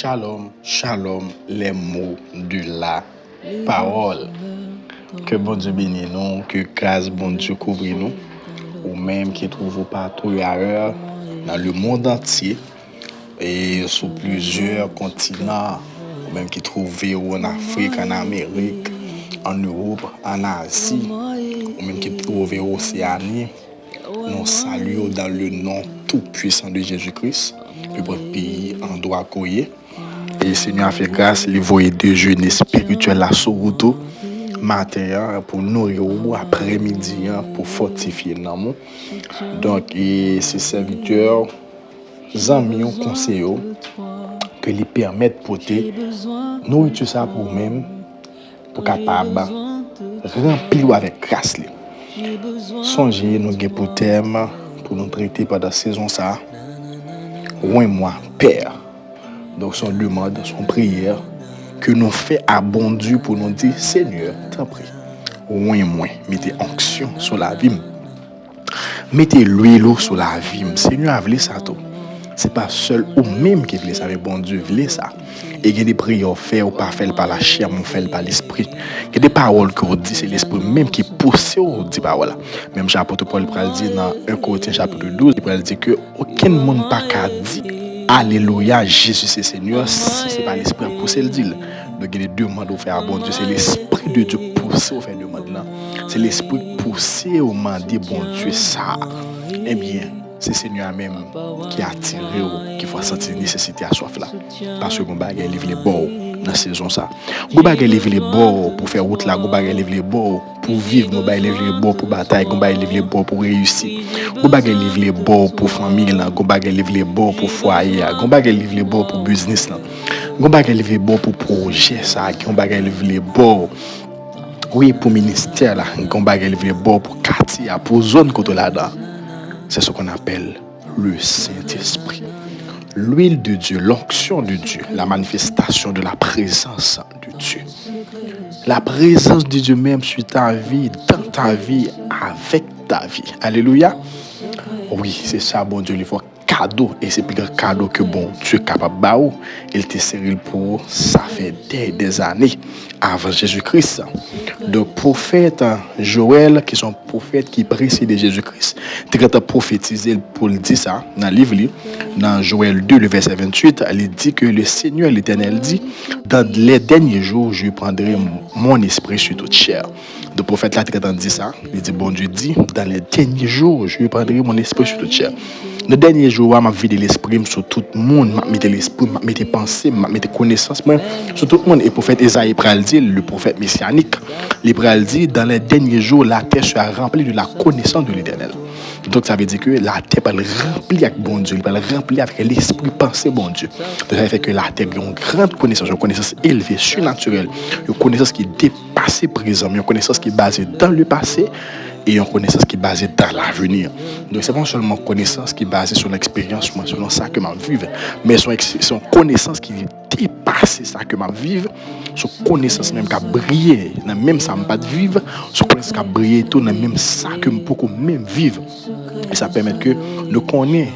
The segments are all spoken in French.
Shalom, shalom, les mots de la parole. Que bon Dieu bénisse nous, que grâce bon Dieu couvre nous, ou même qui trouve partout ailleurs dans le monde entier et sur plusieurs continents, ou même qui trouve en Afrique, en Amérique, en Europe, en Asie, ou même qui trouve en Océanie. Nous saluons dans le nom tout-puissant de Jésus-Christ, que votre pays en doit accueillir. Et le Seigneur a fait grâce, il voyait deux jeûnes spirituels à Sorouto, matin pour nourrir après-midi pour fortifier l'amour. Donc, ces serviteurs, amis, conseillent que les permettent de porter nourriture ça pour eux-mêmes, pour capable remplir avec grâce. Songez, nous avons pour thème, pour nous traiter pendant la saison ça, ou moi, Père. Donc, son demande, son prière, que nous fait à bon Dieu pour nous dire, Seigneur, t'en prie, ou moi, mettez onction sur la vie. Mettez l'huile sur la vie. Seigneur a voulu ça tout. C'est pas seul ou même qui voulait ça, mais bon Dieu voulait ça. Et il y a des prières faites ou pas faites par la chair, mais faites par l'esprit. Il y a des paroles que vous dites, c'est l'esprit même qui pousse ou dit paroles. Même l'apôtre Paul dit dans 1 Corinthiens chapitre 12, il dit que aucun monde pas qu'à dire Alléluia, Jésus c'est Seigneur, si ce n'est pas l'esprit à pousser le deal. Donc il y a deux demandes à faire à bon Dieu, c'est l'esprit de Dieu pousser au faire demande là. C'est l'esprit pousser au demander bon Dieu ça. Eh bien, c'est Seigneur même qui a attiré ou qui faut sentir nécessité à soif là. Parce que mon bagage livre les bords dans la saison ça. Mon bagage livre les bords pour faire route là, mon bagage livre les bords pour vivre, mon bagage livre les bords pour bataille, mon bagage livre les bords pour réussir. Mon bagage livre les bords pour famille là, mon bagage livre les bords pour foyer, mon bagage livre les bords pour business là. Mon bagage livre les bords pour projet ça, mon bagage livre les bords oui pour ministère là, mon bagage livre les bords pour quartier, pour zone côté là-dedans. C'est ce qu'on appelle le Saint-Esprit. L'huile de Dieu, l'onction de Dieu, la manifestation de la présence de Dieu. La présence de Dieu même sur ta vie, dans ta vie, avec ta vie. Alléluia. Oui, c'est ça, bon Dieu, il faut cadeau. Et c'est plus grand cadeau que bon Dieu est capable de faire. Il te sert pour ça fait des années avant Jésus-Christ. De prophètes Joël, qui sont prophètes qui précèdent Jésus-Christ, tu as prophétisé pour le dire ça dans le livre, dans Joël 2, le verset 28, il dit que le Seigneur l'Éternel dit, dans les derniers jours, je prendrai mon esprit sur toute chair. Le prophète là, tu as dit ça, il dit, bon Dieu dit, dans les derniers jours, je prendrai mon esprit sur toute chair. Le dernier jour, je vais l'esprit sur tout le monde, je vais l'esprit, je vais pensées, je vais connaissances sur tout le monde. Et le prophète Esaïe pral dit, le prophète messianique, il pral dit, dans les derniers jours, la terre sera remplie de la connaissance de l'Éternel. Donc ça veut dire que la terre va remplir avec bon Dieu, elle va remplir avec l'esprit pensé bon Dieu. Donc ça fait que la terre a une grande connaissance, une connaissance élevée, surnaturelle, une connaissance qui dépasse le présent, une connaissance qui est basée dans le passé. Et une connaissance qui est basée dans l'avenir. Donc, ce n'est pas seulement une connaissance qui est basée sur l'expérience, selon ça que je vive, mais c'est une connaissance qui dépasse ça que je vive, c'est une connaissance même qui a brillé, même ça que je ne vivre, c'est une connaissance qui a brillé tout, même ça que je peux même vivre. Et ça permet que nous connaissions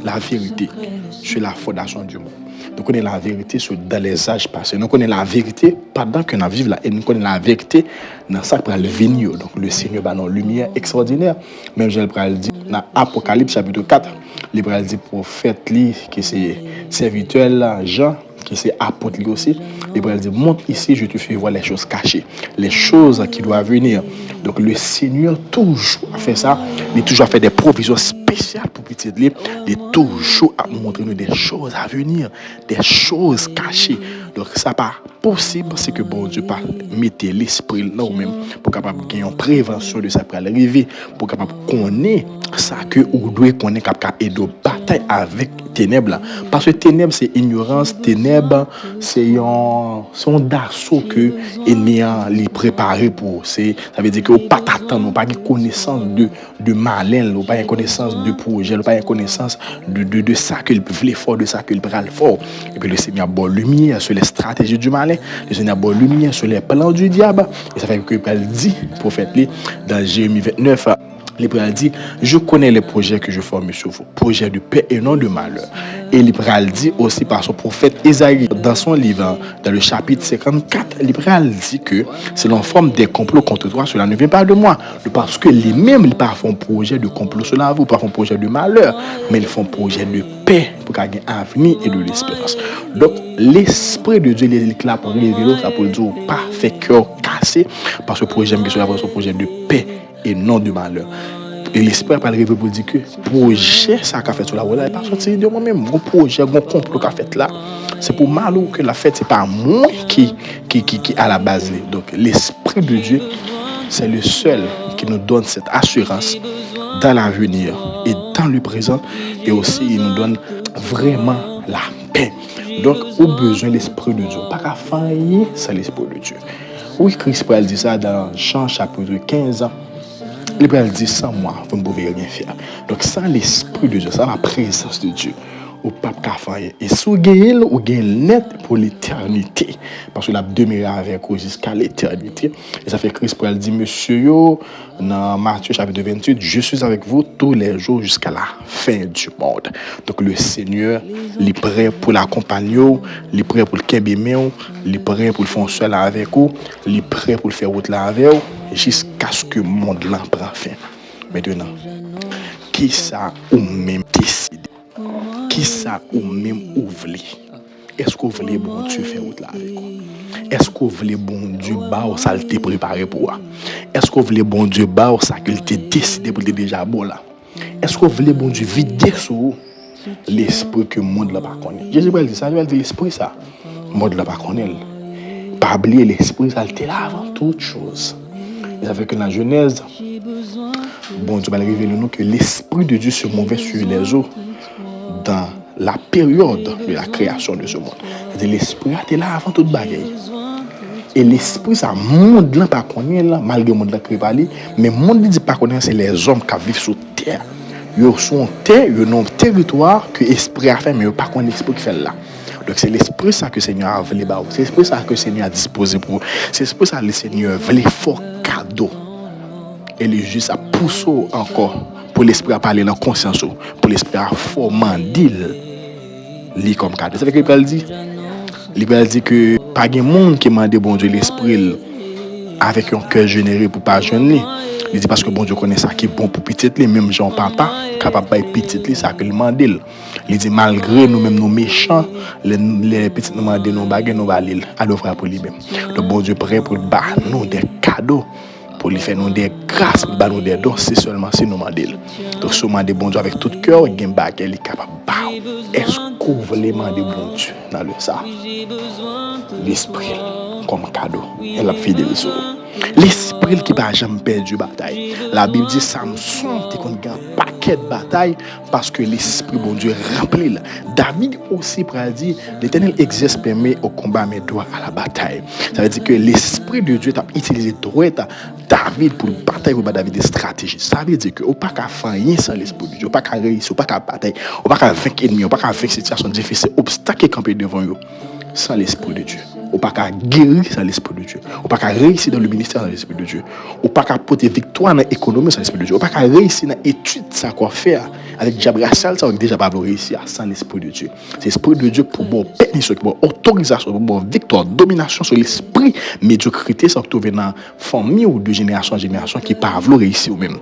la vérité sur la fondation du monde. Nous connaissons la vérité dans les âges passés. Nous connaissons la vérité pendant que nous vivons là. Et nous connaissons la vérité dans ça qui va le venir. Donc le Seigneur va dans lumière extraordinaire. Même je le dit dans Apocalypse chapitre 4. Il va dire prophète qui c'est serviteur Jean, qui c'est apôtre aussi. Il va dire monte ici, je te fais voir les choses cachées, les choses qui doivent venir. Donc le Seigneur toujours a fait ça. Il a toujours fait des provisions spéciales pour petit livre. Il est toujours à montrer nous des choses à venir, des choses cachées. Donc ça pas possible, c'est que bon Dieu pas mettre l'esprit là ou même pour capable gagner une prévention de ça pour arriver, pour capable connaître ça que ou doit connaître capable et de bataille avec ténèbres. Parce que ténèbres c'est ignorance, ténèbres c'est un d'assaut que ennemi a préparé pour. Ça veut dire que au pas t'attendre, pas de connaissance de malin, pas de connaissance de projet, pas de connaissance de ça qu'il veut fort, de ça qu'il peut le fort. Et puis le Seigneur a bonne lumière sur les stratégies du malin, le Seigneur a bonne lumière sur les plans du diable. Et ça fait que il dit prophète dans Jérémie 29 L'Hébreu dit, je connais les projets que je forme sur vous, projets de paix et non de malheur. Et l'Hébreu dit aussi par son prophète Ésaïe, dans son livre, dans le chapitre 54, l'Hébreu dit que c'est l'on forme des complots contre toi, cela ne vient pas de moi. Parce que les mêmes, ils ne font projet de complot cela vous, pas font projet de malheur, mais ils font projet de paix pour qu'il y ait un avenir et de l'espérance. Donc, l'Esprit de Dieu, il est là pour révéler, ça pour dire, pas fait cœur cassé, parce que le projet, c'est un projet de paix et non de malheur. Et l'esprit pas arriver pour dire que projet ça qu'a fait sur la route là, pas sorti de moi-même, mon projet, mon complot qu'a fait là, c'est pour malheur que la fête, c'est pas moi qui à la base. Donc l'esprit de Dieu, c'est le seul qui nous donne cette assurance dans l'avenir et dans le présent, et aussi il nous donne vraiment la paix. Donc au besoin de l'esprit de Dieu, pas qu'à faillir sans l'esprit de Dieu. Oui, Christ dit ça dans Jean chapitre 15. L'Hébreu dit, sans moi, vous ne pouvez rien faire. Donc, sans l'esprit de Dieu, sans la présence de Dieu, au pape qu'a fait. Et si vous gagnez, vous gagnez net pour l'éternité. Parce que la demeure avec vous jusqu'à l'éternité. Et ça fait Christ pour dire, monsieur, dans Matthieu chapitre 28, je suis avec vous tous les jours jusqu'à la fin du monde. Donc, le Seigneur, il est prêt pour l'accompagner, il est prêt pour le kébémer, il est prêt pour le faire seul avec vous, il est prêt pour le faire route là avec vous, jusqu'à ce que le monde là prend fin. Maintenant, qui ça ou même décide? Qui ça ou même ouvre? Est-ce que vous voulez bon Dieu faire route là avec vous? Est-ce que vous voulez bon Dieu bah ça le t'est préparé pour vous? Est-ce que vous voulez bon Dieu bah ça qu'il t'est décidé pour déjà bon là? Est-ce que vous voulez bon Dieu vider sur vous l'esprit que le monde là pas connaît? Jésus dit ça, il dit l'esprit ça. Le monde là pas connaît. Pas oublier l'esprit ça était là avant toute chose. Et ça fait que dans la Genèse, bon Dieu va révéler nous que l'esprit de Dieu se mouvait sur les eaux dans la période de la création de ce monde. L'esprit était là avant toute bagaille. Et l'esprit, ça, monde là pas connaît là, malgré le monde là créé par lui, mais le monde dit pas connaît, c'est les hommes qui vivent sur terre. Ils sont en terre, ils ont un territoire que l'esprit a fait, mais ils ne pas connaît l'esprit qui fait là. Donc c'est l'esprit ça que le Seigneur a voulu, c'est l'esprit ça que le Seigneur a disposé pour vous. C'est l'esprit ça que le Seigneur voulait fort cadeau. Et le juste a poussé encore pour l'esprit à parler dans la conscience, pour l'esprit à formander lui comme cadeau. C'est ce que l'Hébreu dit que pas de monde qui m'a demandé bon Dieu l'esprit avec un cœur généreux pour pas jeune. Il dit parce que bon Dieu connaît ça qui est bon pour petite les même Jean papa capable de petite ça que il demande. Il dit malgré nous même nos méchants les petites nous demandent nos bagages nous va aller à l'offre pour lui-même. Donc bon Dieu prêt pour nous des cadeaux, pour lui faire nous des grâces, pour nous des dons, c'est seulement si nous demandons. Donc si nous demandons bon Dieu avec tout cœur, il y a un bagage qui est capable. Est-ce que vous voulez demander bon Dieu dans le ça? L'esprit comme cadeau, elle a fidèle sur l'esprit qui va jamais perdre bataille. La Bible dit Samson qui a un paquet de batailles parce que l'esprit bon Dieu remplit. David aussi a dit l'Éternel exerce permet au combat mais doit à la bataille. Ça veut dire que l'esprit de Dieu a utilisé droit David pour bataille pour David des stratégies. Ça veut dire que on pas qu'à faire rien sans l'esprit de Dieu, on pas qu'à réussir, on pas qu'à bataille, on pas qu'à vaincre ennemis, on pas qu'à vaincre situation difficile, obstacle camper devant eux sans l'esprit de Dieu. On pas qu'à guérir sans l'esprit de Dieu. On pas qu'à réussir dans le ministère sans l'esprit de Dieu. On pas qu'à porter victoire dans l'économie sans l'esprit de Dieu. On pas qu'à réussir dans l'étude sans quoi faire avec diable racial ça on déjà pas réussir sans l'esprit de Dieu. C'est l'esprit de Dieu pour bon permission, pour autorisation, pour bon victoire, domination sur l'esprit, médiocrité ça trouver dans famille ou de génération en génération qui pas vouloir réussir ou même.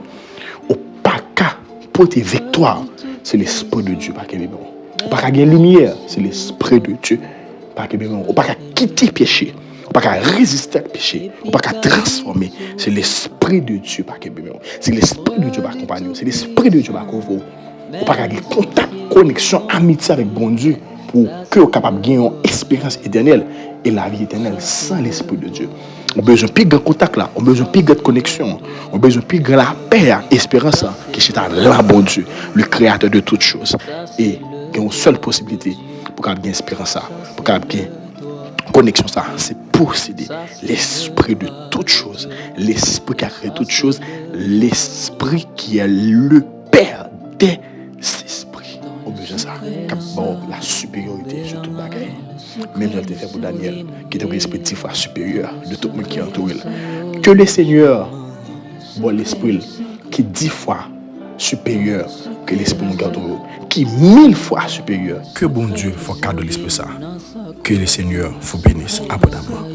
On pas qu'à porter victoire, c'est l'esprit de Dieu pas que bon. On pas qu'à gagner lumière, c'est l'esprit de Dieu. On ne peut pas quitter le péché, on ne peut pas résister au péché, on ne peut pas transformer. C'est l'esprit de Dieu qui c'est l'esprit de Dieu qui accompagne, c'est l'esprit de Dieu qui couvre. On ne peut pas avoir contact, connexion, amitié avec bon Dieu pour que vous capable de gagner une expérience éternelle et la vie éternelle sans l'esprit de Dieu. On a besoin de plus de contact là, on a besoin de plus de connexion, on a besoin de plus de la paix, l'espérance qui est là, bon Dieu, le créateur de toutes choses. Et il y a une seule possibilité pour qu'il y ait espérance, pour qu'il y ait connexion, c'est posséder l'esprit de toutes choses, l'esprit qui a créé toutes choses, l'esprit qui est le Père des esprits. On a besoin de ça, la supériorité sur toute bagaille. Même je l'ai fait pour Daniel, qui est un esprit 10 fois supérieur de tout le monde qui est entouré. Que le Seigneur, bon l'esprit, qui est 10 fois supérieur que l'esprit nous garde, qui est 1000 fois supérieur. Que bon Dieu faut cadeau l'esprit ça. Que le Seigneur vous bénisse abondamment.